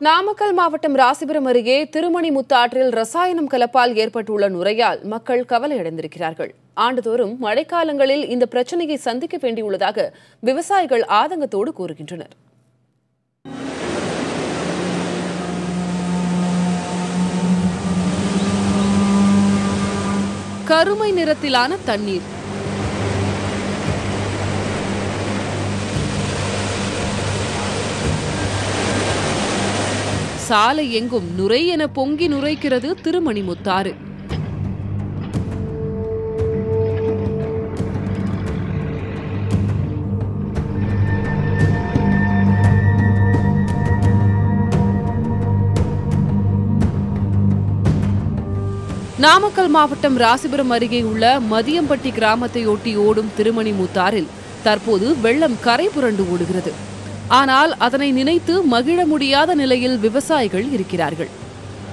நாமக்கல் மாவட்டம் ராசிபுரம் அருகே திருமணிமுத்தாற்றில் ரசாயனம் கலப்பால் ஏற்பட்டுள்ள நுரையால் மக்கள் கவலையடைந்திருக்கிறார்கள். ஆண்டுதோறும் மழைக்காலங்களில் இந்த பிரச்சனையை சந்திக்க வேண்டியுள்ளதாக விவசாயிகள் ஆதங்கத்தோடு கூறுகின்றனர். கருமை நிறத்திலான தண்ணீர், சாலை எங்கும் நுரை என பொங்கி நுரைக்கிறது திருமணிமுத்தாறு. நாமக்கல் மாவட்டம் ராசிபுரம் அருகே உள்ள மதியம்பட்டி கிராமத்தை ஒட்டி ஓடும் திருமணிமுத்தாறில் தற்போது வெள்ளம் கரை புரண்டு ஓடுகிறது. ஆனால் அதனை நினைத்து மகிழ முடியாத நிலையில் விவசாயிகள் இருக்கிறார்கள்.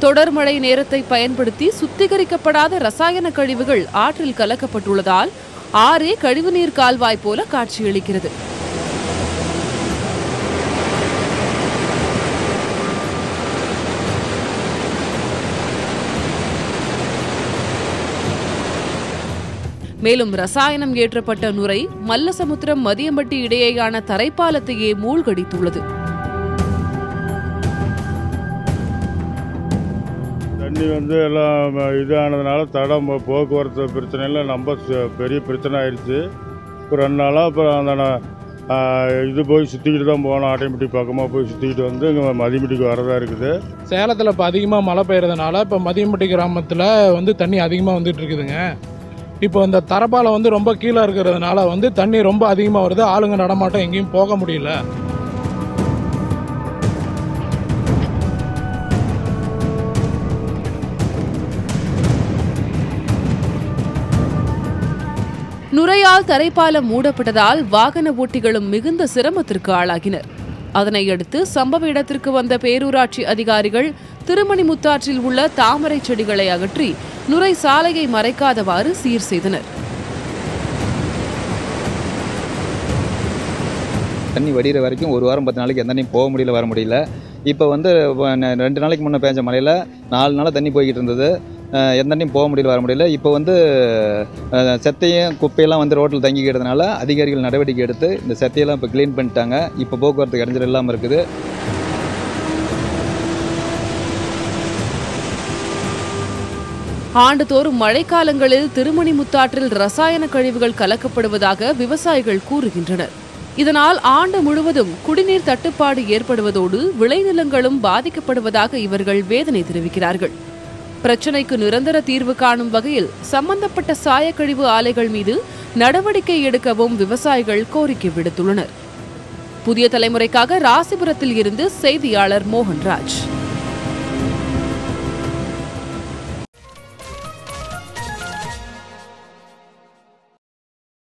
தொடர் மழை நேரத்தை பயன்படுத்தி சுத்திகரிக்கப்படாத ரசாயன கழிவுகள் ஆற்றில் கலக்கப்பட்டுள்ளதால் ஆறே கழிவுநீர் கால்வாய் போல காட்சியளிக்கிறது. மேலும் ரசாயனம் ஏற்றப்பட்ட நுரை மல்லசமுத்திரம் மதியம்பட்டி இடையேயான தரைப்பாலத்தையே மூழ்கடித்துள்ளது. தண்ணி எல்லாம் இதானதுனால தடம் போக்குவரத்து பிரச்சனையில் ரொம்ப பெரிய பிரச்சனை ஆயிடுச்சு. இப்போ 2 நாளாக அப்புறம் அந்த இது போய் சுற்றிக்கிட்டு தான் போனோம். ஆட்டையம்பட்டி பக்கமாக போய் சுற்றிக்கிட்டு வந்து இங்கே மதியம்பட்டிக்கு வரதா இருக்குது. சேலத்தில் இப்போ அதிகமாக மழை பெய்யறதுனால இப்போ மதியம்பட்டி கிராமத்தில் தண்ணி அதிகமாக வந்துட்டு இருக்குதுங்க. இப்போ இந்த தரப்பாலம் ரொம்ப கீழே இருக்கிறதுனால தண்ணி ரொம்ப அதிகமாக வருது. ஆளுங்க நடமாட்டம் எங்கேயும் போக முடியல. நுரையால் தரைப்பாலம் மூடப்பட்டதால் வாகன ஓட்டிகளும் மிகுந்த சிரமத்திற்கு ஆளாகினர். அதனையடுத்து சம்பவ இடத்திற்கு வந்த பேரூராட்சி அதிகாரிகள் திருமணிமுத்தாற்றில் உள்ள தாமரை செடிகளை அகற்றி நுரை சாலையை மறைக்காதவாறு சீர் செய்தனர். தண்ணி வடிகிற வரைக்கும் 1 வாரம் 10 நாளைக்கு எந்த தண்ணியும் போக முடியல, வர முடியல. இப்போ 2 நாளைக்கு முன்னே பேஞ்ச மழையில் 4 நாளாக தண்ணி போய்கிட்டு இருந்தது. எந்த தண்ணியும் போக முடியல, வர முடியல. இப்போ செத்தையும் குப்பையெல்லாம் ரோட்டில் தங்கிக்கிறதுனால அதிகாரிகள் நடவடிக்கை எடுத்து இந்த செத்தையெல்லாம் இப்போ கிளீன் பண்ணிட்டாங்க. இப்போ போக்குவரத்து இடைஞ்சல் இல்லாமல் இருக்குது. ஆண்டுதோறும் மழைக்காலங்களில் திருமணிமுத்தாற்றில் ரசாயன கழிவுகள் கலக்கப்படுவதாக விவசாயிகள் கூறுகின்றனர். இதனால் ஆண்டு முழுவதும் குடிநீர் தட்டுப்பாடு ஏற்படுவதோடு விளைநிலங்களும் பாதிக்கப்படுவதாக இவர்கள் வேதனை தெரிவிக்கிறார்கள். பிரச்சினைக்கு நிரந்தர தீர்வு காணும் வகையில் சம்பந்தப்பட்ட சாயக்கழிவு ஆலைகள் மீது நடவடிக்கை எடுக்கவும் விவசாயிகள் கோரிக்கை விடுத்துள்ளனர். புதிய தலைமுறைக்காக ராசிபுரத்தில் இருந்து செய்தியாளர் மோகன்ராஜ்.